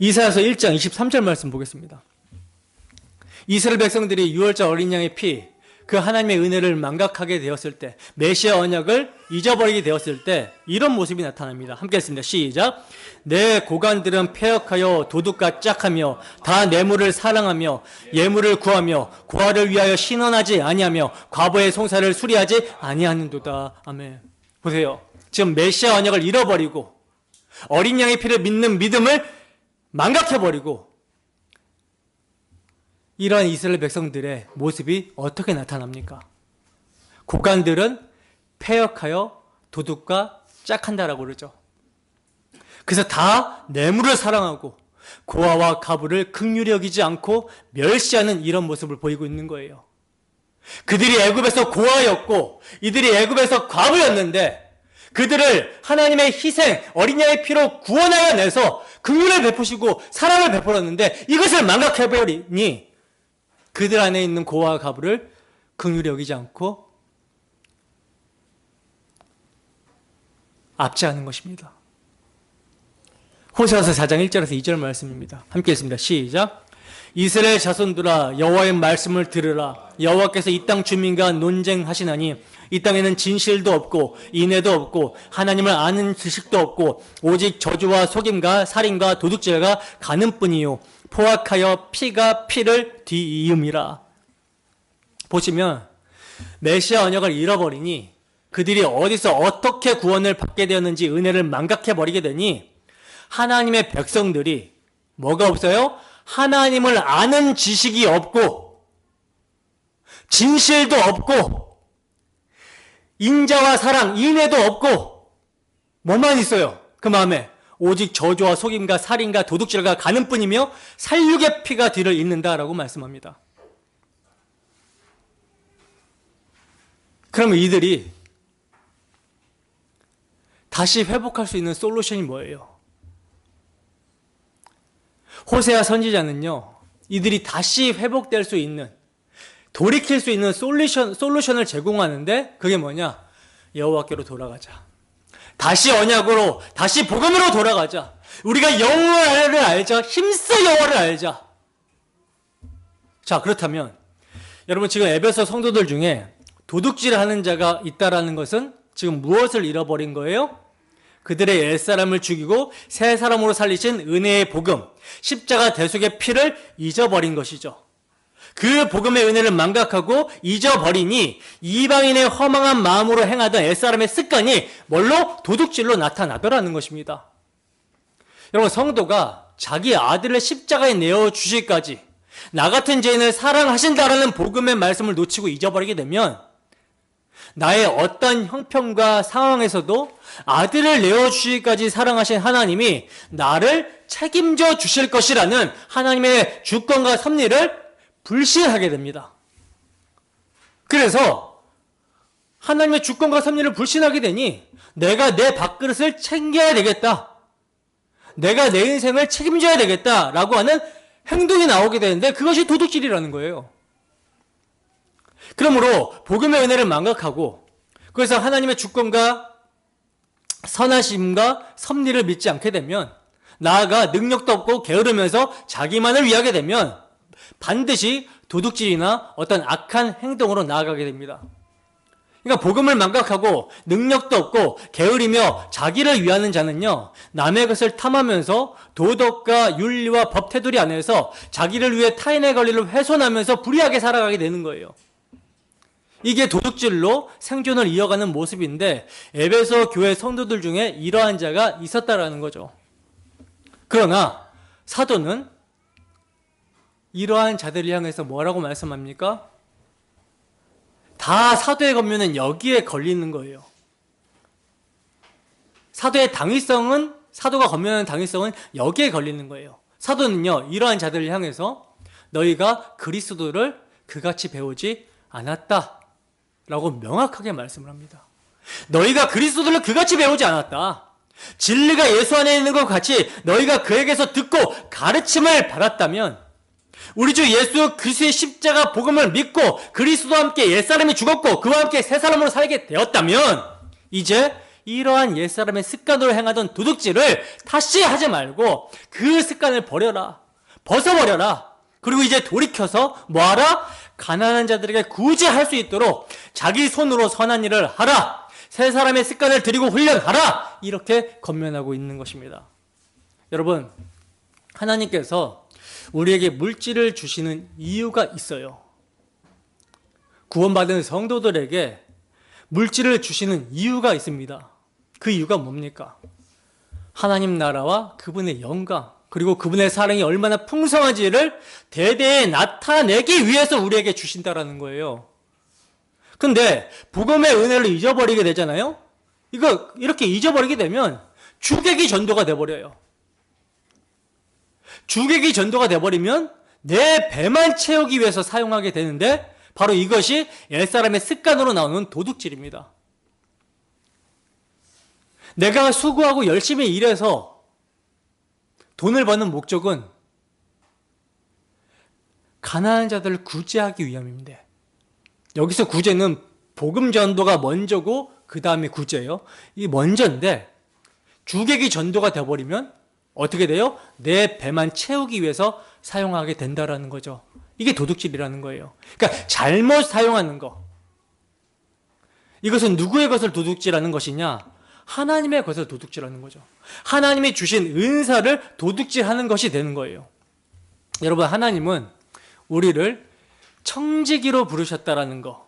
이사야서 1장 23절 말씀 보겠습니다. 이스라엘 백성들이 유월절 어린 양의 피, 그 하나님의 은혜를 망각하게 되었을 때, 메시아 언약을 잊어버리게 되었을 때 이런 모습이 나타납니다. 함께 했습니다. 시작. 내 고관들은 패역하여 도둑과 짝하며 다 뇌물을 사랑하며 예물을 구하며 고아를 위하여 신원하지 아니하며 과부의 송사를 수리하지 아니하는도다. 아멘. 보세요. 지금 메시아 언약을 잃어버리고 어린 양의 피를 믿는 믿음을 망각해버리고 이러한 이스라엘 백성들의 모습이 어떻게 나타납니까? 고관들은 패역하여 도둑과 짝한다라고 그러죠. 그래서 다 뇌물을 사랑하고 고아와 과부를 긍휼히 여기지 않고 멸시하는 이런 모습을 보이고 있는 거예요. 그들이 애굽에서 고아였고 이들이 애굽에서 과부였는데 그들을 하나님의 희생, 어린 양의 피로 구원하여 내서 긍휼을 베푸시고 사랑을 베풀었는데 이것을 망각해버리니 그들 안에 있는 고아와 과부를 긍휼히 여기지 않고 압제하는 것입니다. 호세아서 4장 1절에서 2절 말씀입니다. 함께 읽습니다. 시작. 이스라엘 자손들아 여호와의 말씀을 들으라. 여호와께서 이 땅 주민과 논쟁하시나니 이 땅에는 진실도 없고 인애도 없고 하나님을 아는 지식도 없고 오직 저주와 속임과 살인과 도둑질과 가늠뿐이요 포악하여 피가 피를 뒤이음이라. 보시면 메시아 언약을 잃어버리니 그들이 어디서 어떻게 구원을 받게 되었는지 은혜를 망각해버리게 되니 하나님의 백성들이 뭐가 없어요? 하나님을 아는 지식이 없고 진실도 없고 인자와 사랑, 인애도 없고 뭐만 있어요? 그 마음에 오직 저주와 속임과 살인과 도둑질과 가늠뿐이며 살육의 피가 뒤를 잇는다라고 말씀합니다. 그러면 이들이 다시 회복할 수 있는 솔루션이 뭐예요? 호세아 선지자는요, 이들이 다시 회복될 수 있는, 돌이킬 수 있는 솔루션을 제공하는데 그게 뭐냐? 여호와께로 돌아가자. 다시 언약으로, 다시 복음으로 돌아가자. 우리가 여호와를 알자. 힘써 여호와를 알자. 자, 그렇다면 여러분 지금 에베소 성도들 중에 도둑질하는 자가 있다라는 것은 지금 무엇을 잃어버린 거예요? 그들의 옛사람을 죽이고 새 사람으로 살리신 은혜의 복음, 십자가 대속의 피를 잊어버린 것이죠. 그 복음의 은혜를 망각하고 잊어버리니 이방인의 허망한 마음으로 행하던 옛사람의 습관이 뭘로? 도둑질로 나타나더라는 것입니다. 여러분, 성도가 자기 아들을 십자가에 내어주시기까지 나 같은 죄인을 사랑하신다라는 복음의 말씀을 놓치고 잊어버리게 되면 나의 어떤 형편과 상황에서도 아들을 내어주시기까지 사랑하신 하나님이 나를 책임져 주실 것이라는 하나님의 주권과 섭리를 불신하게 됩니다. 그래서 하나님의 주권과 섭리를 불신하게 되니 내가 내 밥그릇을 챙겨야 되겠다. 내가 내 인생을 책임져야 되겠다라고 하는 행동이 나오게 되는데 그것이 도둑질이라는 거예요. 그러므로 복음의 은혜를 망각하고 그래서 하나님의 주권과 선하심과 섭리를 믿지 않게 되면 나아가 능력도 없고 게으르면서 자기만을 위하게 되면 반드시 도둑질이나 어떤 악한 행동으로 나아가게 됩니다. 그러니까 복음을 망각하고 능력도 없고 게으르며 자기를 위하는 자는요, 남의 것을 탐하면서 도덕과 윤리와 법 테두리 안에서 자기를 위해 타인의 권리를 훼손하면서 불의하게 살아가게 되는 거예요. 이게 도둑질로 생존을 이어가는 모습인데 에베소 교회 성도들 중에 이러한 자가 있었다라는 거죠. 그러나 사도는 이러한 자들을 향해서 뭐라고 말씀합니까? 다 사도의 권면은 여기에 걸리는 거예요. 사도의 당위성은, 사도가 권면하는 당위성은 여기에 걸리는 거예요. 사도는요, 이러한 자들을 향해서 너희가 그리스도를 그같이 배우지 않았다 라고 명확하게 말씀을 합니다. 너희가 그리스도를 그같이 배우지 않았다. 진리가 예수 안에 있는 것 같이 너희가 그에게서 듣고 가르침을 받았다면, 우리 주 예수 그리스도의 십자가 복음을 믿고 그리스도와 함께 옛사람이 죽었고 그와 함께 새 사람으로 살게 되었다면 이제 이러한 옛사람의 습관으로 행하던 도둑질을 다시 하지 말고 그 습관을 버려라. 벗어버려라. 그리고 이제 돌이켜서 뭐하라? 가난한 자들에게 구제할 수 있도록 자기 손으로 선한 일을 하라. 새 사람의 습관을 들이고 훈련하라. 이렇게 권면하고 있는 것입니다. 여러분, 하나님께서 우리에게 물질을 주시는 이유가 있어요. 구원받은 성도들에게 물질을 주시는 이유가 있습니다. 그 이유가 뭡니까? 하나님 나라와 그분의 영광, 그리고 그분의 사랑이 얼마나 풍성한지를 대대에 나타내기 위해서 우리에게 주신다라는 거예요. 근데 복음의 은혜를 잊어버리게 되잖아요. 이거 이렇게 잊어버리게 되면 주객이 전도가 돼버려요. 주객이 전도가 돼버리면 내 배만 채우기 위해서 사용하게 되는데 바로 이것이 옛사람의 습관으로 나오는 도둑질입니다. 내가 수고하고 열심히 일해서 돈을 버는 목적은 가난한 자들을 구제하기 위함입니다. 여기서 구제는 복음 전도가 먼저고 그 다음에 구제예요. 이게 먼저인데 주객이 전도가 되어버리면 어떻게 돼요? 내 배만 채우기 위해서 사용하게 된다라는 거죠. 이게 도둑질이라는 거예요. 그러니까 잘못 사용하는 거. 이것은 누구의 것을 도둑질하는 것이냐? 하나님의 것을 도둑질하는 거죠. 하나님이 주신 은사를 도둑질하는 것이 되는 거예요. 여러분, 하나님은 우리를 청지기로 부르셨다라는 거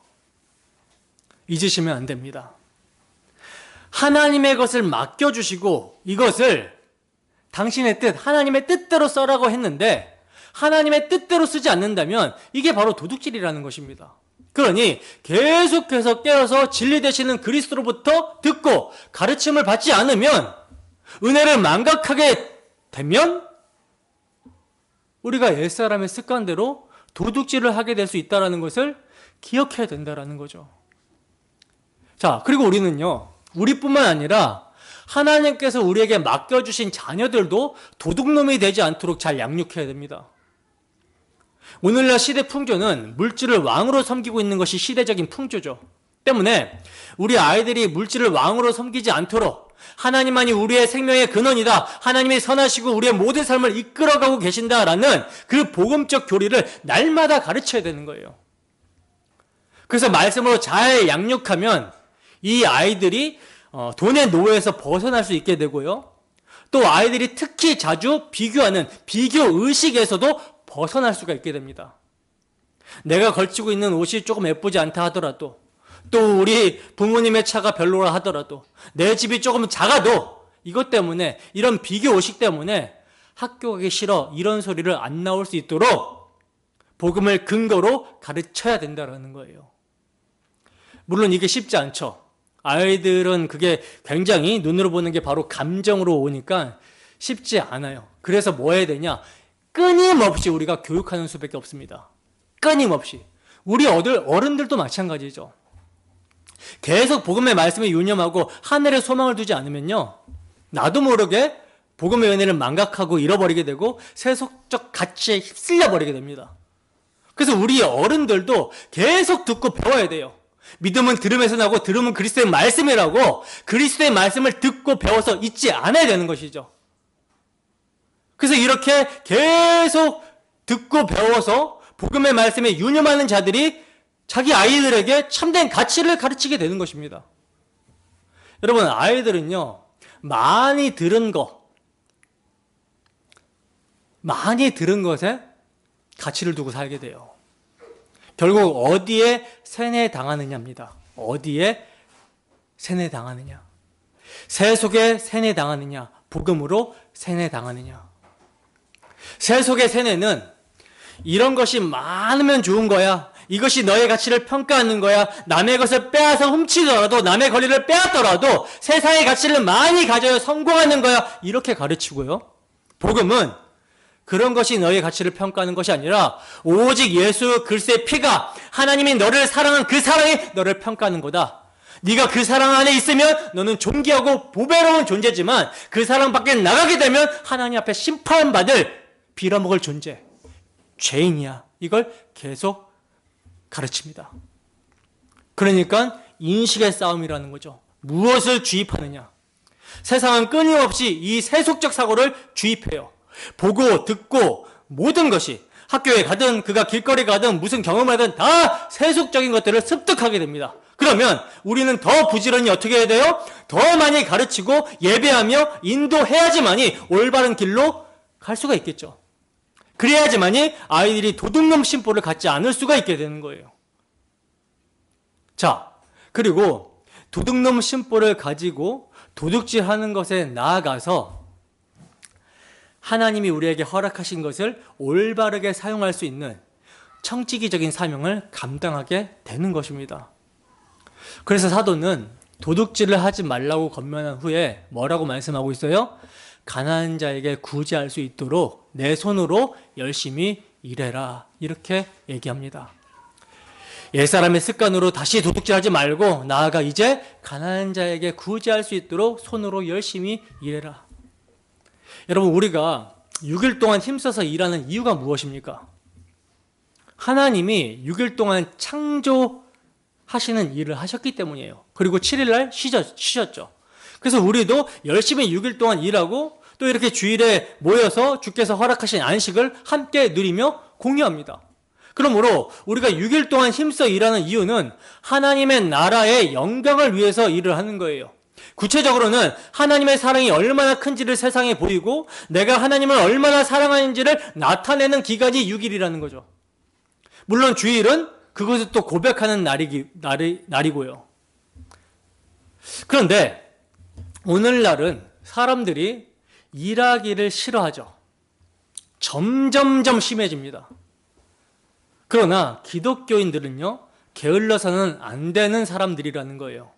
잊으시면 안 됩니다. 하나님의 것을 맡겨주시고 이것을 당신의 뜻, 하나님의 뜻대로 써라고 했는데 하나님의 뜻대로 쓰지 않는다면 이게 바로 도둑질이라는 것입니다. 그러니 계속해서 깨어서 진리 되시는 그리스도로부터 듣고 가르침을 받지 않으면 은혜를 망각하게 되면 우리가 옛사람의 습관대로 도둑질을 하게 될 수 있다는 것을 기억해야 된다는 거죠. 자, 그리고 우리는요, 우리뿐만 아니라 하나님께서 우리에게 맡겨주신 자녀들도 도둑놈이 되지 않도록 잘 양육해야 됩니다. 오늘날 시대 풍조는 물질을 왕으로 섬기고 있는 것이 시대적인 풍조죠. 때문에 우리 아이들이 물질을 왕으로 섬기지 않도록 하나님만이 우리의 생명의 근원이다. 하나님이 선하시고 우리의 모든 삶을 이끌어가고 계신다라는 그 복음적 교리를 날마다 가르쳐야 되는 거예요. 그래서 말씀으로 잘 양육하면 이 아이들이 돈의 노예에서 벗어날 수 있게 되고요. 또 아이들이 특히 자주 비교하는 비교 의식에서도 벗어날 수가 있게 됩니다. 내가 걸치고 있는 옷이 조금 예쁘지 않다 하더라도, 또 우리 부모님의 차가 별로라 하더라도, 내 집이 조금 작아도 이것 때문에, 이런 비교 의식 때문에 학교 가기 싫어 이런 소리를 안 나올 수 있도록 복음을 근거로 가르쳐야 된다는 거예요. 물론 이게 쉽지 않죠. 아이들은 그게 굉장히 눈으로 보는 게 바로 감정으로 오니까 쉽지 않아요. 그래서 뭐 해야 되냐? 끊임없이 우리가 교육하는 수밖에 없습니다. 끊임없이. 우리 어른들도 마찬가지죠. 계속 복음의 말씀에 유념하고 하늘에 소망을 두지 않으면요, 나도 모르게 복음의 은혜를 망각하고 잃어버리게 되고 세속적 가치에 휩쓸려 버리게 됩니다. 그래서 우리 어른들도 계속 듣고 배워야 돼요. 믿음은 들음에서 나고 들음은 그리스도의 말씀이라고 그리스도의 말씀을 듣고 배워서 잊지 않아야 되는 것이죠. 그래서 이렇게 계속 듣고 배워서 복음의 말씀에 유념하는 자들이 자기 아이들에게 참된 가치를 가르치게 되는 것입니다. 여러분, 아이들은요, 많이 들은 것에 가치를 두고 살게 돼요. 결국 어디에 세뇌당하느냐입니다. 어디에 세뇌당하느냐. 세속에 세뇌당하느냐, 복음으로 세뇌당하느냐. 세속의 세뇌는 이런 것이 많으면 좋은 거야. 이것이 너의 가치를 평가하는 거야. 남의 것을 빼앗아 훔치더라도, 남의 권리를 빼앗더라도 세상의 가치를 많이 가져야 성공하는 거야. 이렇게 가르치고요. 복음은 그런 것이 너의 가치를 평가하는 것이 아니라 오직 예수 그리스도의 피가, 하나님이 너를 사랑한 그 사랑이 너를 평가하는 거다. 네가 그 사랑 안에 있으면 너는 존귀하고 보배로운 존재지만 그 사랑 밖에 나가게 되면 하나님 앞에 심판받을 빌어먹을 존재, 죄인이야. 이걸 계속 가르칩니다. 그러니까 인식의 싸움이라는 거죠. 무엇을 주입하느냐? 세상은 끊임없이 이 세속적 사고를 주입해요. 보고 듣고 모든 것이 학교에 가든 그가 길거리 가든 무슨 경험을 하든 다 세속적인 것들을 습득하게 됩니다. 그러면 우리는 더 부지런히 어떻게 해야 돼요? 더 많이 가르치고 예배하며 인도해야지만이 올바른 길로 갈 수가 있겠죠. 그래야지만이 아이들이 도둑놈 심보를 갖지 않을 수가 있게 되는 거예요. 자, 그리고 도둑놈 심보를 가지고 도둑질하는 것에 나아가서 하나님이 우리에게 허락하신 것을 올바르게 사용할 수 있는 청지기적인 사명을 감당하게 되는 것입니다. 그래서 사도는 도둑질을 하지 말라고 권면한 후에 뭐라고 말씀하고 있어요? 가난한 자에게 구제할 수 있도록 내 손으로 열심히 일해라, 이렇게 얘기합니다. 옛사람의 습관으로 다시 도둑질하지 말고 나아가 이제 가난한 자에게 구제할 수 있도록 손으로 열심히 일해라. 여러분, 우리가 6일 동안 힘써서 일하는 이유가 무엇입니까? 하나님이 6일 동안 창조하시는 일을 하셨기 때문이에요. 그리고 7일날 쉬셨죠. 그래서 우리도 열심히 6일 동안 일하고 또 이렇게 주일에 모여서 주께서 허락하신 안식을 함께 누리며 공유합니다. 그러므로 우리가 6일 동안 힘써 일하는 이유는 하나님의 나라의 영광을 위해서 일을 하는 거예요. 구체적으로는 하나님의 사랑이 얼마나 큰지를 세상에 보이고 내가 하나님을 얼마나 사랑하는지를 나타내는 기간이 6일이라는 거죠. 물론 주일은 그것을 또 고백하는 날이고요. 그런데 오늘날은 사람들이 일하기를 싫어하죠. 점점점 심해집니다. 그러나 기독교인들은요, 게을러서는 안 되는 사람들이라는 거예요.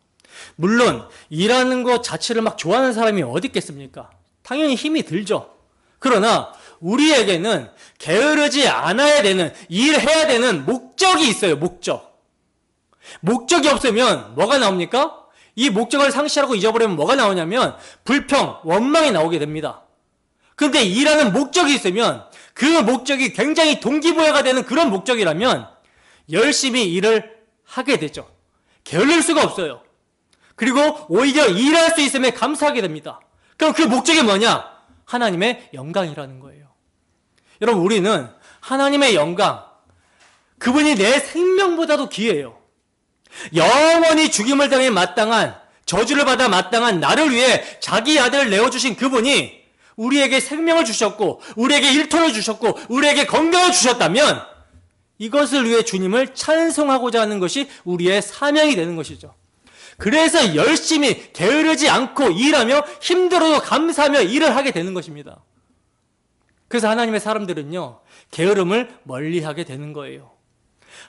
물론 일하는 것 자체를 막 좋아하는 사람이 어디 있겠습니까? 당연히 힘이 들죠. 그러나 우리에게는 게으르지 않아야 되는, 일해야 되는 목적이 있어요. 목적이 없으면 뭐가 나옵니까? 이 목적을 상실하고 잊어버리면 뭐가 나오냐면 불평, 원망이 나오게 됩니다. 그런데 일하는 목적이 있으면 그 목적이 굉장히 동기부여가 되는 그런 목적이라면 열심히 일을 하게 되죠. 게을릴 수가 없어요. 그리고 오히려 일할 수 있음에 감사하게 됩니다. 그럼 그 목적이 뭐냐? 하나님의 영광이라는 거예요. 여러분, 우리는 하나님의 영광, 그분이 내 생명보다도 귀해요. 영원히 죽임을 당해 마땅한, 저주를 받아 마땅한 나를 위해 자기 아들을 내어주신 그분이 우리에게 생명을 주셨고 우리에게 일터를 주셨고 우리에게 건강을 주셨다면 이것을 위해 주님을 찬송하고자 하는 것이 우리의 사명이 되는 것이죠. 그래서 열심히 게으르지 않고 일하며 힘들어도 감사하며 일을 하게 되는 것입니다. 그래서 하나님의 사람들은요, 게으름을 멀리하게 되는 거예요.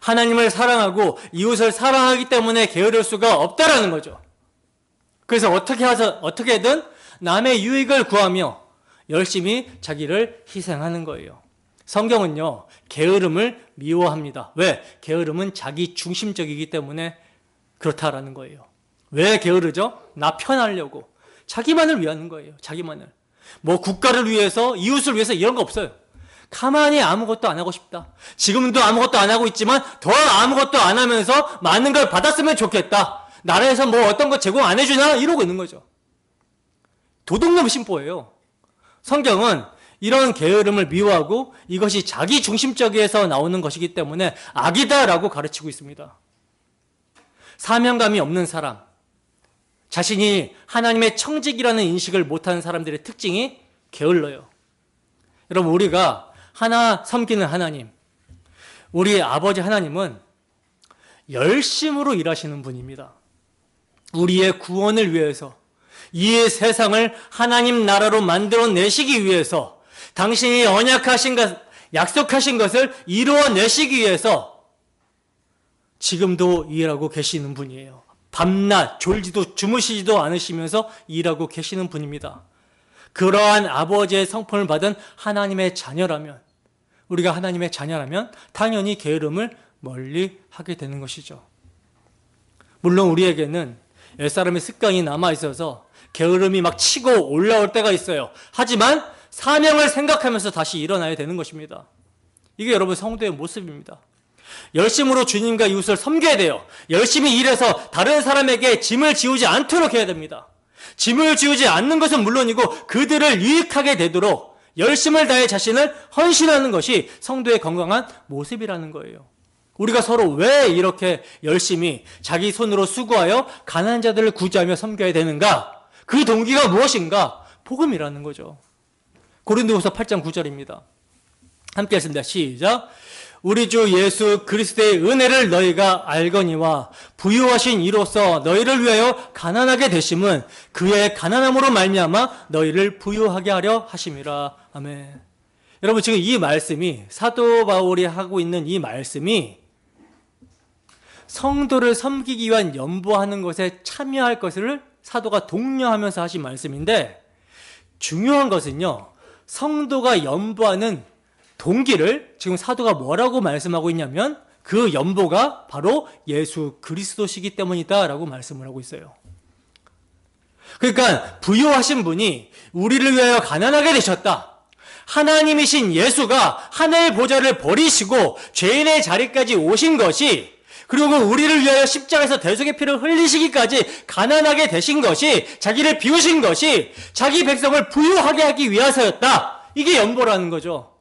하나님을 사랑하고 이웃을 사랑하기 때문에 게으를 수가 없다라는 거죠. 그래서 어떻게든 남의 유익을 구하며 열심히 자기를 희생하는 거예요. 성경은요, 게으름을 미워합니다. 왜? 게으름은 자기 중심적이기 때문에 그렇다라는 거예요. 왜 게으르죠? 나 편하려고. 자기만을 위하는 거예요. 자기만을. 뭐 국가를 위해서, 이웃을 위해서 이런 거 없어요. 가만히 아무것도 안 하고 싶다. 지금도 아무것도 안 하고 있지만 더 아무것도 안 하면서 많은 걸 받았으면 좋겠다. 나라에서 뭐 어떤 거 제공 안 해주나? 이러고 있는 거죠. 도둑놈 심보예요. 성경은 이런 게으름을 미워하고 이것이 자기 중심적에서 나오는 것이기 때문에 악이다라고 가르치고 있습니다. 사명감이 없는 사람, 자신이 하나님의 청직이라는 인식을 못하는 사람들의 특징이 게을러요. 여러분, 우리가 하나 섬기는 하나님, 우리 아버지 하나님은 열심으로 일하시는 분입니다. 우리의 구원을 위해서, 이 세상을 하나님 나라로 만들어내시기 위해서, 당신이 약속하신 것을 이루어내시기 위해서 지금도 일하고 계시는 분이에요. 밤낮 졸지도 주무시지도 않으시면서 일하고 계시는 분입니다. 그러한 아버지의 성품을 받은 하나님의 자녀라면, 우리가 하나님의 자녀라면 당연히 게으름을 멀리 하게 되는 것이죠. 물론 우리에게는 옛사람의 습관이 남아있어서 게으름이 막 치고 올라올 때가 있어요. 하지만 사명을 생각하면서 다시 일어나야 되는 것입니다. 이게 여러분 성도의 모습입니다. 열심으로 주님과 이웃을 섬겨야 돼요. 열심히 일해서 다른 사람에게 짐을 지우지 않도록 해야 됩니다. 짐을 지우지 않는 것은 물론이고 그들을 유익하게 되도록 열심을 다해 자신을 헌신하는 것이 성도의 건강한 모습이라는 거예요. 우리가 서로 왜 이렇게 열심히 자기 손으로 수고하여 가난한 자들을 구제하며 섬겨야 되는가? 그 동기가 무엇인가? 복음이라는 거죠. 고린도후서 8장 9절입니다. 함께 했습니다. 시작. 우리 주 예수 그리스도의 은혜를 너희가 알거니와 부유하신 이로써 너희를 위하여 가난하게 되심은 그의 가난함으로 말미암아 너희를 부유하게 하려 하심이라. 아멘. 여러분, 지금 이 말씀이, 사도 바울이 하고 있는 이 말씀이 성도를 섬기기 위한 연보하는 것에 참여할 것을 사도가 독려하면서 하신 말씀인데, 중요한 것은요, 성도가 연보하는 동기를 지금 사도가 뭐라고 말씀하고 있냐면 그 연보가 바로 예수 그리스도시기 때문이다 라고 말씀을 하고 있어요. 그러니까 부유하신 분이 우리를 위하여 가난하게 되셨다. 하나님이신 예수가 하늘 보좌를 버리시고 죄인의 자리까지 오신 것이, 그리고 우리를 위하여 십자가에서 대속의 피를 흘리시기까지 가난하게 되신 것이, 자기를 비우신 것이 자기 백성을 부유하게 하기 위해서였다. 이게 연보라는 거죠.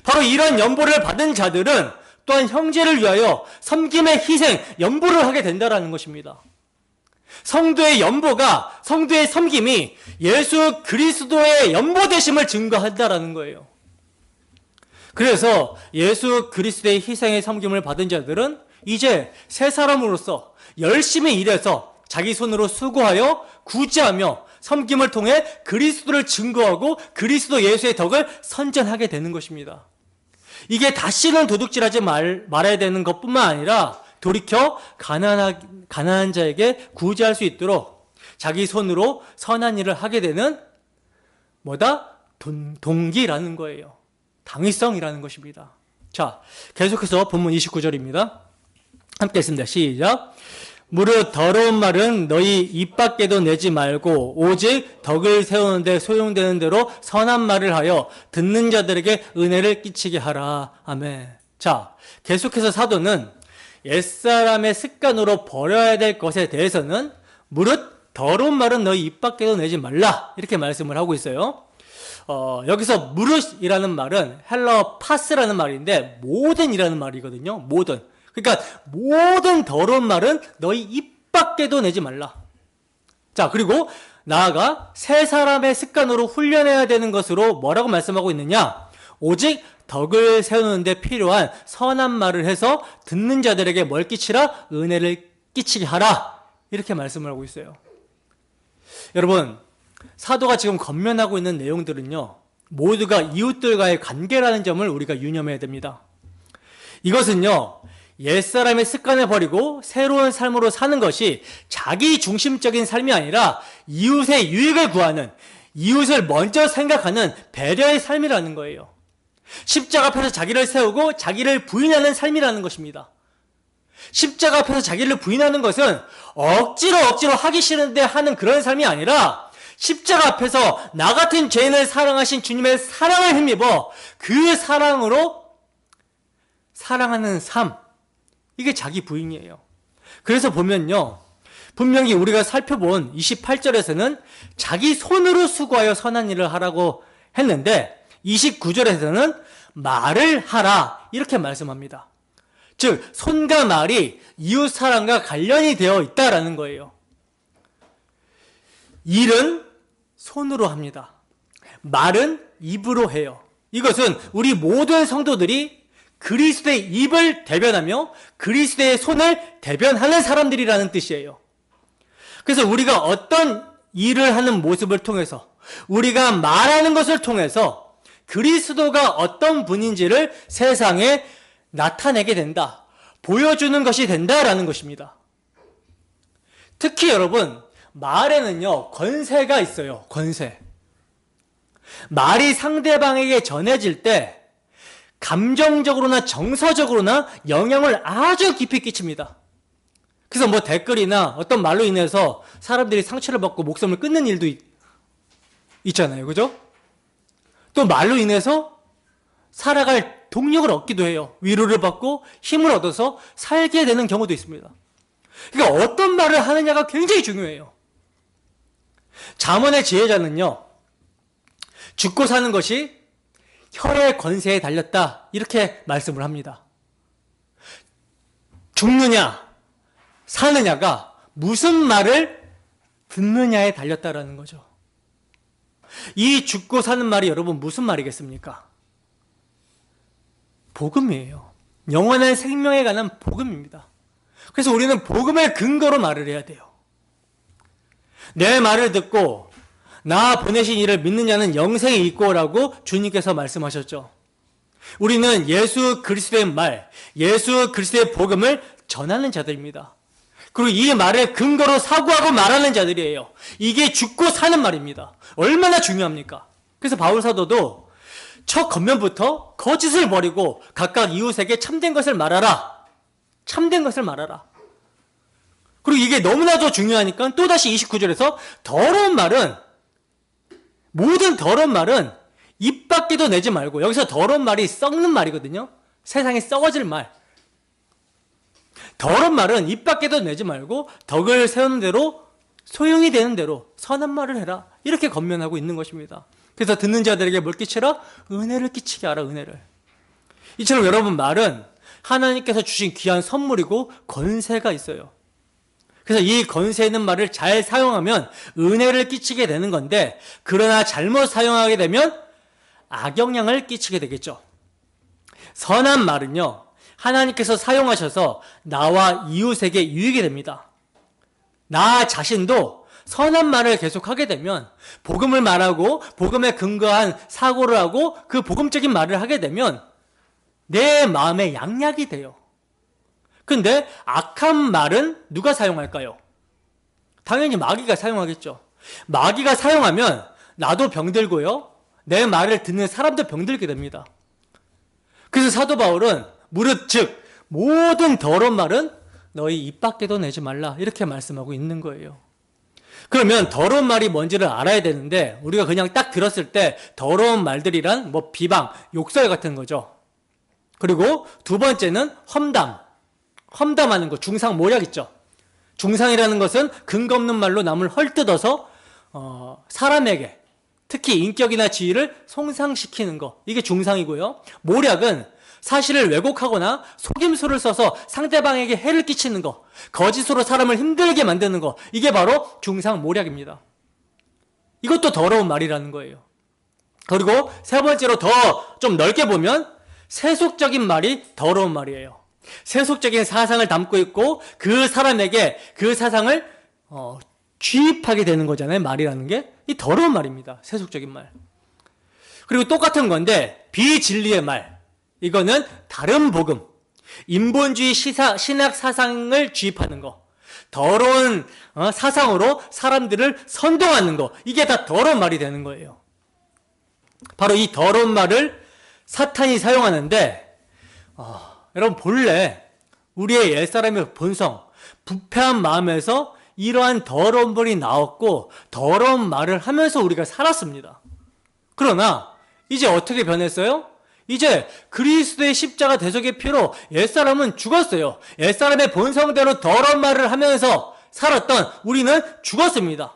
바로 이런 연보를 받은 자들은 또한 형제를 위하여 섬김의 희생, 연보를 하게 된다는 것입니다. 성도의 연보가, 성도의 섬김이 예수 그리스도의 연보되심을 증거한다라는 거예요. 그래서 예수 그리스도의 희생의 섬김을 받은 자들은 이제 새 사람으로서 열심히 일해서 자기 손으로 수고하여 구제하며 섬김을 통해 그리스도를 증거하고 그리스도 예수의 덕을 선전하게 되는 것입니다. 이게 다시는 도둑질하지 말아야 되는 것뿐만 아니라 돌이켜 가난한 자에게 구제할 수 있도록 자기 손으로 선한 일을 하게 되는 동기라는 거예요. 당위성이라는 것입니다. 자, 계속해서 본문 29절입니다. 함께 했습니다. 시작. 무릇 더러운 말은 너희 입 밖에도 내지 말고 오직 덕을 세우는 데 소용되는 대로 선한 말을 하여 듣는 자들에게 은혜를 끼치게 하라. 아멘. 자, 계속해서 사도는 옛사람의 습관으로 버려야 될 것에 대해서는 무릇 더러운 말은 너희 입 밖에도 내지 말라. 이렇게 말씀을 하고 있어요. 여기서 무릇이라는 말은 헬라어 파스라는 말인데 모든이라는 말이거든요. 모든. 그러니까 모든 더러운 말은 너희 입 밖에도 내지 말라. 자, 그리고 나아가 새 사람의 습관으로 훈련해야 되는 것으로 뭐라고 말씀하고 있느냐? 오직 덕을 세우는 데 필요한 선한 말을 해서 듣는 자들에게 뭘 끼치라? 은혜를 끼치게 하라. 이렇게 말씀을 하고 있어요. 여러분, 사도가 지금 권면하고 있는 내용들은요, 모두가 이웃들과의 관계라는 점을 우리가 유념해야 됩니다. 이것은요, 옛사람의 습관을 버리고 새로운 삶으로 사는 것이 자기 중심적인 삶이 아니라 이웃의 유익을 구하는, 이웃을 먼저 생각하는 배려의 삶이라는 거예요. 십자가 앞에서 자기를 세우고 자기를 부인하는 삶이라는 것입니다. 십자가 앞에서 자기를 부인하는 것은 억지로 하기 싫은데 하는 그런 삶이 아니라 십자가 앞에서 나 같은 죄인을 사랑하신 주님의 사랑을 힘입어 그 사랑으로 사랑하는 삶, 이게 자기 부인이에요. 그래서 보면요, 분명히 우리가 살펴본 28절에서는 자기 손으로 수고하여 선한 일을 하라고 했는데 29절에서는 말을 하라 이렇게 말씀합니다. 즉 손과 말이 이웃 사랑과 관련이 되어 있다라는 거예요. 일은 손으로 합니다. 말은 입으로 해요. 이것은 우리 모든 성도들이 그리스도의 입을 대변하며 그리스도의 손을 대변하는 사람들이라는 뜻이에요. 그래서 우리가 어떤 일을 하는 모습을 통해서, 우리가 말하는 것을 통해서 그리스도가 어떤 분인지를 세상에 나타내게 된다, 보여주는 것이 된다라는 것입니다. 특히 여러분, 말에는요 권세가 있어요. 권세. 말이 상대방에게 전해질 때 감정적으로나 정서적으로나 영향을 아주 깊이 끼칩니다. 그래서 뭐 댓글이나 어떤 말로 인해서 사람들이 상처를 받고 목숨을 끊는 일도 있잖아요. 그죠? 또 말로 인해서 살아갈 동력을 얻기도 해요. 위로를 받고 힘을 얻어서 살게 되는 경우도 있습니다. 그러니까 어떤 말을 하느냐가 굉장히 중요해요. 잠언의 지혜자는요, 죽고 사는 것이 혀의 권세에 달렸다, 이렇게 말씀을 합니다. 죽느냐 사느냐가 무슨 말을 듣느냐에 달렸다라는 거죠. 이 죽고 사는 말이 여러분 무슨 말이겠습니까? 복음이에요. 영원한 생명에 관한 복음입니다. 그래서 우리는 복음을 근거로 말을 해야 돼요. 내 말을 듣고 나 보내신 이를 믿느냐는 영생이 있고라고 주님께서 말씀하셨죠. 우리는 예수 그리스도의 말, 예수 그리스도의 복음을 전하는 자들입니다. 그리고 이 말을 근거로 사고하고 말하는 자들이에요. 이게 죽고 사는 말입니다. 얼마나 중요합니까? 그래서 바울 사도도 첫 겉면부터 거짓을 버리고 각각 이웃에게 참된 것을 말하라. 참된 것을 말하라. 그리고 이게 너무나도 중요하니까 또다시 29절에서 더러운 말은, 모든 더러운 말은 입 밖에도 내지 말고, 여기서 더러운 말이 썩는 말이거든요. 세상에 썩어질 말. 더러운 말은 입 밖에도 내지 말고 덕을 세우는 대로, 소용이 되는 대로 선한 말을 해라. 이렇게 권면하고 있는 것입니다. 그래서 듣는 자들에게 뭘 끼치라? 은혜를 끼치게 하라, 은혜를. 이처럼 여러분, 말은 하나님께서 주신 귀한 선물이고 권세가 있어요. 그래서 이 권세 있는 말을 잘 사용하면 은혜를 끼치게 되는 건데, 그러나 잘못 사용하게 되면 악영향을 끼치게 되겠죠. 선한 말은요, 하나님께서 사용하셔서 나와 이웃에게 유익이 됩니다. 나 자신도 선한 말을 계속하게 되면, 복음을 말하고 복음에 근거한 사고를 하고 그 복음적인 말을 하게 되면 내 마음에 양약이 돼요. 근데 악한 말은 누가 사용할까요? 당연히 마귀가 사용하겠죠. 마귀가 사용하면 나도 병들고요, 내 말을 듣는 사람도 병들게 됩니다. 그래서 사도 바울은 무릇 즉 모든 더러운 말은 너희 입 밖에도 내지 말라, 이렇게 말씀하고 있는 거예요. 그러면 더러운 말이 뭔지를 알아야 되는데, 우리가 그냥 딱 들었을 때 더러운 말들이란 뭐 비방, 욕설 같은 거죠. 그리고 두 번째는 험담. 험담하는 거, 중상모략 있죠. 중상이라는 것은 근거 없는 말로 남을 헐뜯어서 사람에게, 특히 인격이나 지위를 손상시키는 거, 이게 중상이고요. 모략은 사실을 왜곡하거나 속임수를 써서 상대방에게 해를 끼치는 거, 거짓으로 사람을 힘들게 만드는 거, 이게 바로 중상모략입니다. 이것도 더러운 말이라는 거예요. 그리고 세 번째로 더 좀 넓게 보면 세속적인 말이 더러운 말이에요. 세속적인 사상을 담고 있고 그 사람에게 그 사상을 주입하게 되는 거잖아요. 말이라는 게. 이 더러운 말입니다. 세속적인 말. 그리고 똑같은 건데 비진리의 말. 이거는 다른 복음. 인본주의 신학 사상을 주입하는 거. 더러운 사상으로 사람들을 선동하는 거. 이게 다 더러운 말이 되는 거예요. 바로 이 더러운 말을 사탄이 사용하는데, 여러분, 본래 우리의 옛사람의 본성, 부패한 마음에서 이러한 더러운 말이 나왔고 더러운 말을 하면서 우리가 살았습니다. 그러나 이제 어떻게 변했어요? 이제 그리스도의 십자가 대속의 피로 옛사람은 죽었어요. 옛사람의 본성대로 더러운 말을 하면서 살았던 우리는 죽었습니다.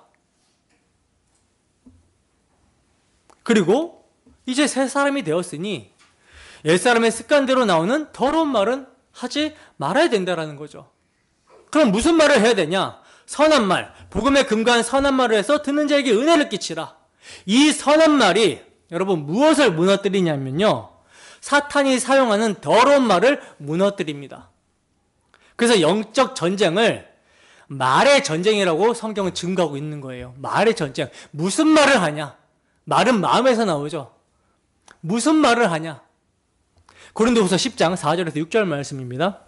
그리고 이제 새 사람이 되었으니 옛사람의 습관대로 나오는 더러운 말은 하지 말아야 된다는 거죠. 그럼 무슨 말을 해야 되냐? 선한 말, 복음에 근거한 선한 말을 해서 듣는 자에게 은혜를 끼치라. 이 선한 말이 여러분 무엇을 무너뜨리냐면요, 사탄이 사용하는 더러운 말을 무너뜨립니다. 그래서 영적 전쟁을 말의 전쟁이라고 성경은 증거하고 있는 거예요. 말의 전쟁. 무슨 말을 하냐? 말은 마음에서 나오죠. 무슨 말을 하냐? 고린도후서 10장 4절에서 6절 말씀입니다.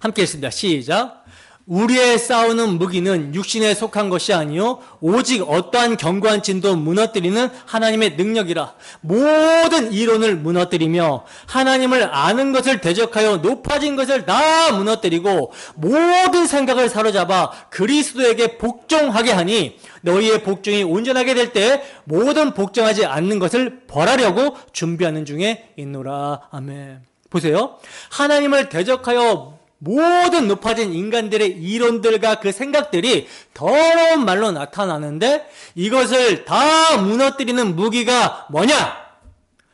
함께 읽습니다. 시작. 우리의 싸우는 무기는 육신에 속한 것이 아니요 오직 어떠한 견고한 진도 무너뜨리는 하나님의 능력이라. 모든 이론을 무너뜨리며 하나님을 아는 것을 대적하여 높아진 것을 다 무너뜨리고 모든 생각을 사로잡아 그리스도에게 복종하게 하니 너희의 복종이 온전하게 될 때 모든 복종하지 않는 것을 벌하려고 준비하는 중에 있노라. 아멘. 보세요. 하나님을 대적하여 모든 높아진 인간들의 이론들과 그 생각들이 더러운 말로 나타나는데 이것을 다 무너뜨리는 무기가 뭐냐?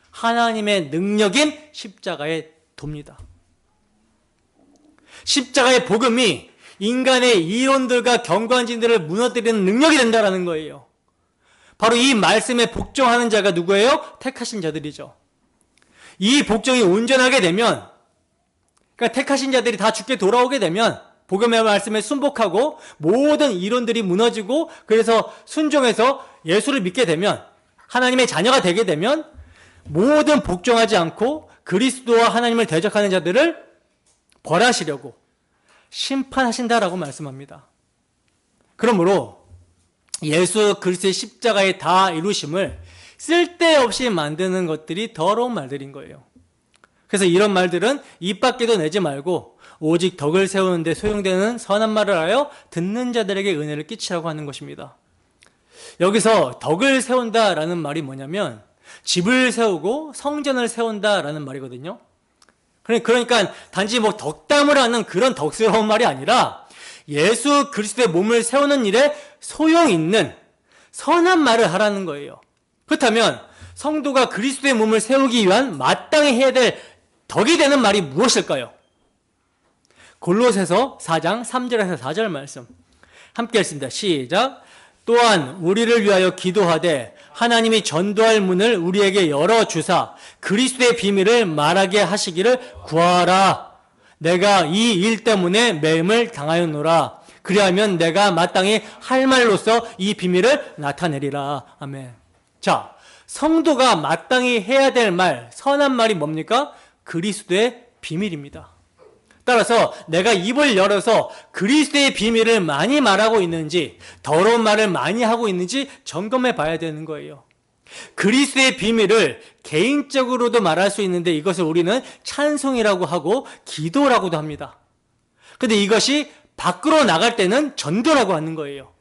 하나님의 능력인 십자가의 돕니다. 십자가의 복음이 인간의 이론들과 경관진들을 무너뜨리는 능력이 된다는 거예요. 바로 이 말씀에 복종하는 자가 누구예요? 택하신 자들이죠. 이 복종이 온전하게 되면, 그러니까 택하신 자들이 다 주께 돌아오게 되면 복음의 말씀에 순복하고 모든 이론들이 무너지고 그래서 순종해서 예수를 믿게 되면 하나님의 자녀가 되게 되면 모든 복종하지 않고 그리스도와 하나님을 대적하는 자들을 벌하시려고 심판하신다라고 말씀합니다. 그러므로 예수 그리스도의 십자가의 다 이루심을 쓸데없이 만드는 것들이 더러운 말들인 거예요. 그래서 이런 말들은 입 밖에도 내지 말고 오직 덕을 세우는 데 소용되는 선한 말을 하여 듣는 자들에게 은혜를 끼치라고 하는 것입니다. 여기서 덕을 세운다라는 말이 뭐냐면 집을 세우고 성전을 세운다라는 말이거든요. 그러니까 단지 뭐 덕담을 하는 그런 덕스러운 말이 아니라 예수 그리스도의 몸을 세우는 일에 소용 있는 선한 말을 하라는 거예요. 그렇다면 성도가 그리스도의 몸을 세우기 위한 마땅히 해야 될 덕이 되는 말이 무엇일까요? 골로새서 4장 3절에서 4절 말씀 함께 읽습니다. 시작. 또한 우리를 위하여 기도하되 하나님이 전도할 문을 우리에게 열어주사 그리스도의 비밀을 말하게 하시기를 구하라. 내가 이 일 때문에 매임을 당하였노라. 그리하면 내가 마땅히 할 말로써 이 비밀을 나타내리라. 아멘. 자, 성도가 마땅히 해야 될 말, 선한 말이 뭡니까? 그리스도의 비밀입니다. 따라서 내가 입을 열어서 그리스도의 비밀을 많이 말하고 있는지 더러운 말을 많이 하고 있는지 점검해 봐야 되는 거예요. 그리스도의 비밀을 개인적으로도 말할 수 있는데 이것을 우리는 찬송이라고 하고 기도라고도 합니다. 근데 이것이 밖으로 나갈 때는 전도라고 하는 거예요.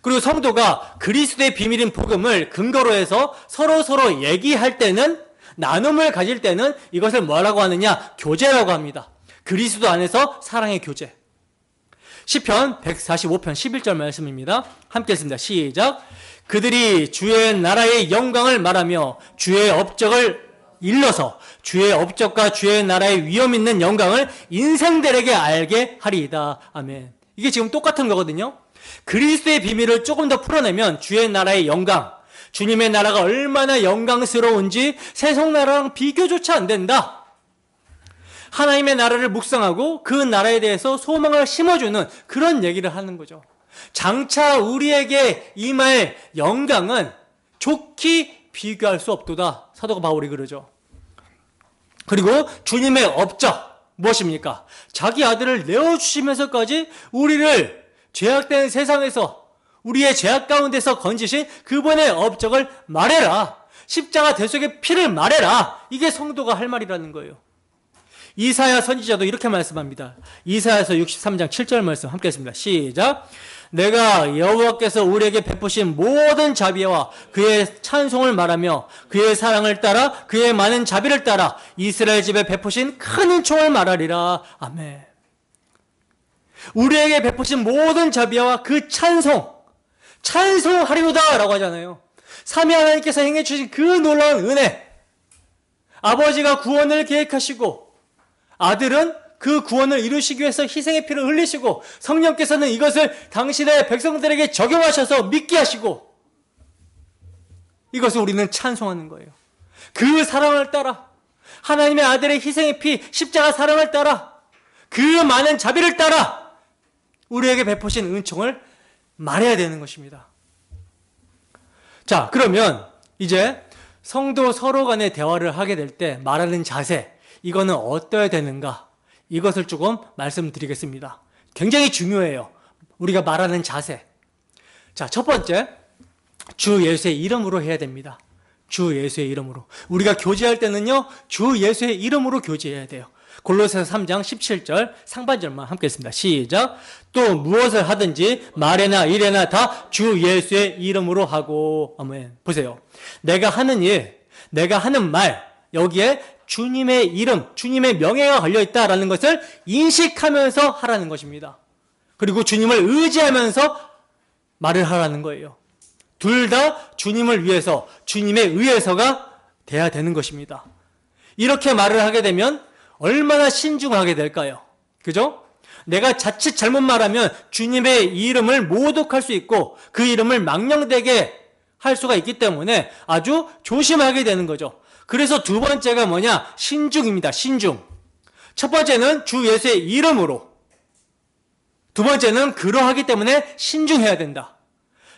그리고 성도가 그리스도의 비밀인 복음을 근거로 해서 서로 얘기할 때는, 나눔을 가질 때는 이것을 뭐라고 하느냐? 교제라고 합니다. 그리스도 안에서 사랑의 교제. 시편 145편 11절 말씀입니다. 함께 읽습니다. 시작. 그들이 주의 나라의 영광을 말하며 주의 업적을 일러서 주의 업적과 주의 나라의 위엄 있는 영광을 인생들에게 알게 하리이다. 아멘. 이게 지금 똑같은 거거든요. 그리스도의 비밀을 조금 더 풀어내면 주의 나라의 영광, 주님의 나라가 얼마나 영광스러운지 세속 나라랑 비교조차 안 된다. 하나님의 나라를 묵상하고 그 나라에 대해서 소망을 심어주는 그런 얘기를 하는 거죠. 장차 우리에게 임할 영광은 좋게 비교할 수 없도다. 사도 바울이 그러죠. 그리고 주님의 업적 무엇입니까? 자기 아들을 내어주시면서까지 우리를 죄악된 세상에서 우리의 죄악 가운데서 건지신 그분의 업적을 말해라. 십자가 대속의 피를 말해라. 이게 성도가 할 말이라는 거예요. 이사야 선지자도 이렇게 말씀합니다. 이사야서 63장 7절 말씀 함께 했습니다. 시작. 내가 여호와께서 우리에게 베푸신 모든 자비와 그의 찬송을 말하며 그의 사랑을 따라 그의 많은 자비를 따라 이스라엘 집에 베푸신 큰 은총을 말하리라. 아멘. 우리에게 베푸신 모든 자비와 그 찬송하리로다 라고 하잖아요. 삼위 하나님께서 행해 주신 그 놀라운 은혜, 아버지가 구원을 계획하시고 아들은 그 구원을 이루시기 위해서 희생의 피를 흘리시고 성령께서는 이것을 당신의 백성들에게 적용하셔서 믿게 하시고 이것을 우리는 찬송하는 거예요. 그 사랑을 따라 하나님의 아들의 희생의 피 십자가 사랑을 따라 그 많은 자비를 따라 우리에게 베푸신 은총을 말해야 되는 것입니다. 자, 그러면 이제 성도 서로 간의 대화를 하게 될 때 말하는 자세, 이거는 어떠해야 되는가? 이것을 조금 말씀드리겠습니다. 굉장히 중요해요. 우리가 말하는 자세. 자, 첫 번째, 주 예수의 이름으로 해야 됩니다. 주 예수의 이름으로. 우리가 교제할 때는요, 주 예수의 이름으로 교제해야 돼요. 골로새서 3장 17절 상반절만 함께 했습니다. 시작. 또 무엇을 하든지 말에나 일에나 다 주 예수의 이름으로 하고. 아멘. 보세요. 내가 하는 일, 내가 하는 말, 여기에 주님의 이름, 주님의 명예가 걸려있다라는 것을 인식하면서 하라는 것입니다. 그리고 주님을 의지하면서 말을 하라는 거예요. 둘 다 주님을 위해서, 주님의 의해서가 돼야 되는 것입니다. 이렇게 말을 하게 되면 얼마나 신중하게 될까요? 그죠? 내가 자칫 잘못 말하면 주님의 이름을 모독할 수 있고 그 이름을 망령되게 할 수가 있기 때문에 아주 조심하게 되는 거죠. 그래서 두 번째가 뭐냐? 신중입니다. 신중. 첫 번째는 주 예수의 이름으로, 두 번째는 그러하기 때문에 신중해야 된다.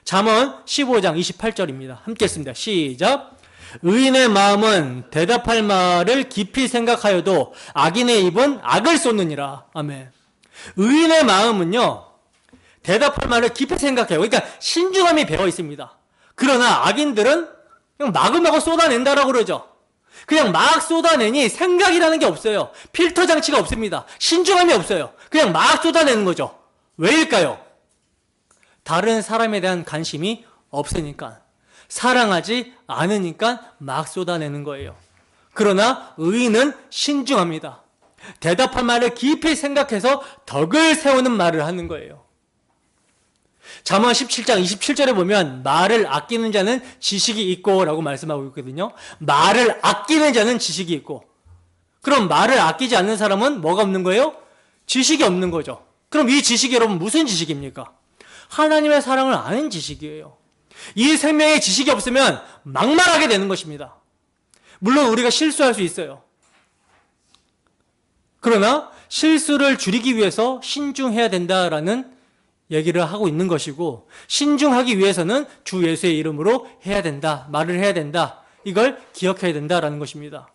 잠언 15장 28절입니다. 함께 했습니다. 시작. 의인의 마음은 대답할 말을 깊이 생각하여도 악인의 입은 악을 쏟느니라. 아멘. 의인의 마음은요, 대답할 말을 깊이 생각해요. 그러니까 신중함이 배어 있습니다. 그러나 악인들은 그냥 마구마구 쏟아낸다라고 그러죠. 그냥 막 쏟아내니 생각이라는 게 없어요. 필터 장치가 없습니다. 신중함이 없어요. 그냥 막 쏟아내는 거죠. 왜일까요? 다른 사람에 대한 관심이 없으니까, 사랑하지 않으니까 막 쏟아내는 거예요. 그러나 의인은 신중합니다. 대답한 말을 깊이 생각해서 덕을 세우는 말을 하는 거예요. 잠언 17장 27절에 보면 말을 아끼는 자는 지식이 있고 라고 말씀하고 있거든요. 말을 아끼는 자는 지식이 있고. 그럼 말을 아끼지 않는 사람은 뭐가 없는 거예요? 지식이 없는 거죠. 그럼 이 지식이 여러분 무슨 지식입니까? 하나님의 사랑을 아는 지식이에요. 이 생명의 지식이 없으면 막말하게 되는 것입니다. 물론 우리가 실수할 수 있어요. 그러나 실수를 줄이기 위해서 신중해야 된다라는 얘기를 하고 있는 것이고, 신중하기 위해서는 주 예수의 이름으로 해야 된다, 말을 해야 된다, 이걸 기억해야 된다라는 것입니다.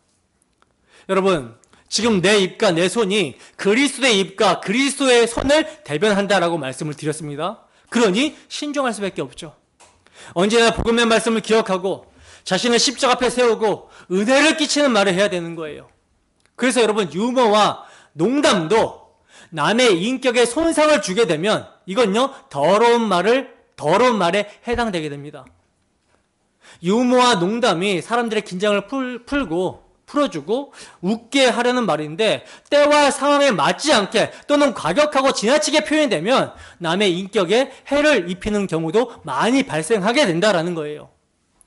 여러분, 지금 내 입과 내 손이 그리스도의 입과 그리스도의 손을 대변한다라고 말씀을 드렸습니다. 그러니 신중할 수밖에 없죠. 언제나 복음의 말씀을 기억하고 자신을 십자가 앞에 세우고 은혜를 끼치는 말을 해야 되는 거예요. 그래서 여러분, 유머와 농담도 남의 인격에 손상을 주게 되면 이건요, 더러운 말에 해당되게 됩니다. 유머와 농담이 사람들의 긴장을 풀어주고 웃게 하려는 말인데, 때와 상황에 맞지 않게 또는 과격하고 지나치게 표현되면 남의 인격에 해를 입히는 경우도 많이 발생하게 된다라는 거예요.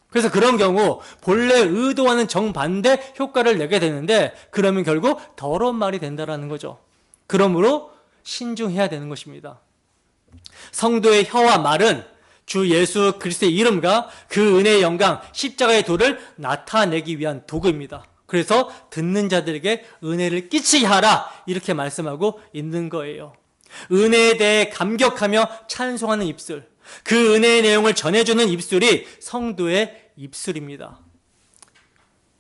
그래서 그런 경우 본래 의도와는 정반대 효과를 내게 되는데, 그러면 결국 더러운 말이 된다라는 거죠. 그러므로 신중해야 되는 것입니다. 성도의 혀와 말은 주 예수 그리스도의 이름과 그 은혜의 영광, 십자가의 도를 나타내기 위한 도구입니다. 그래서 듣는 자들에게 은혜를 끼치게 하라, 이렇게 말씀하고 있는 거예요. 은혜에 대해 감격하며 찬송하는 입술, 그 은혜의 내용을 전해주는 입술이 성도의 입술입니다.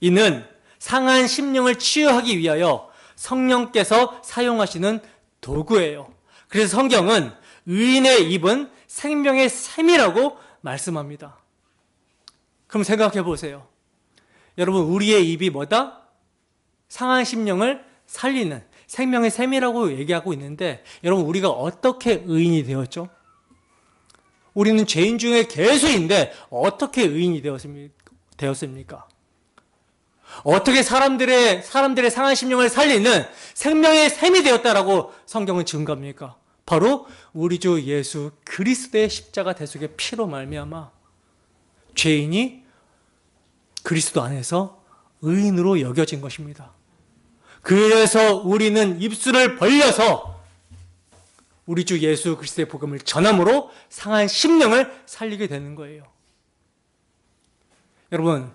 이는 상한 심령을 치유하기 위하여 성령께서 사용하시는 도구예요. 그래서 성경은 의인의 입은 생명의 샘이라고 말씀합니다. 그럼 생각해 보세요. 여러분, 우리의 입이 뭐다? 상한 심령을 살리는 생명의 샘이라고 얘기하고 있는데, 여러분, 우리가 어떻게 의인이 되었죠? 우리는 죄인 중에 개수인데 어떻게 의인이 되었습니까? 어떻게 사람들의 상한 심령을 살리는 생명의 샘이 되었다라고 성경은 증거합니까? 바로 우리 주 예수 그리스도의 십자가 대속의 피로 말미암아 죄인이 그리스도 안에서 의인으로 여겨진 것입니다. 그래서 우리는 입술을 벌려서 우리 주 예수 그리스도의 복음을 전함으로 상한 심령을 살리게 되는 거예요. 여러분,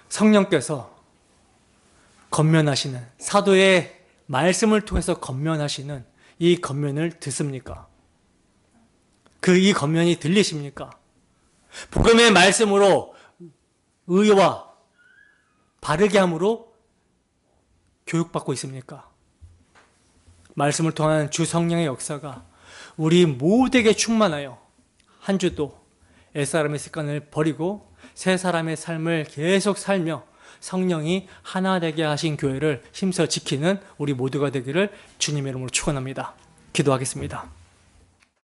성령께서 건면하시는, 사도의 말씀을 통해서 건면하시는 이 건면을 듣습니까? 이 건면이 들리십니까? 복음의 말씀으로 의와 바르게 함으로 교육받고 있습니까? 말씀을 통한 주 성령의 역사가 우리 모두에게 충만하여 한 주도 옛사람의 습관을 버리고 새 사람의 삶을 계속 살며 성령이 하나 되게 하신 교회를 힘써 지키는 우리 모두가 되기를 주님의 이름으로 축원합니다. 기도하겠습니다.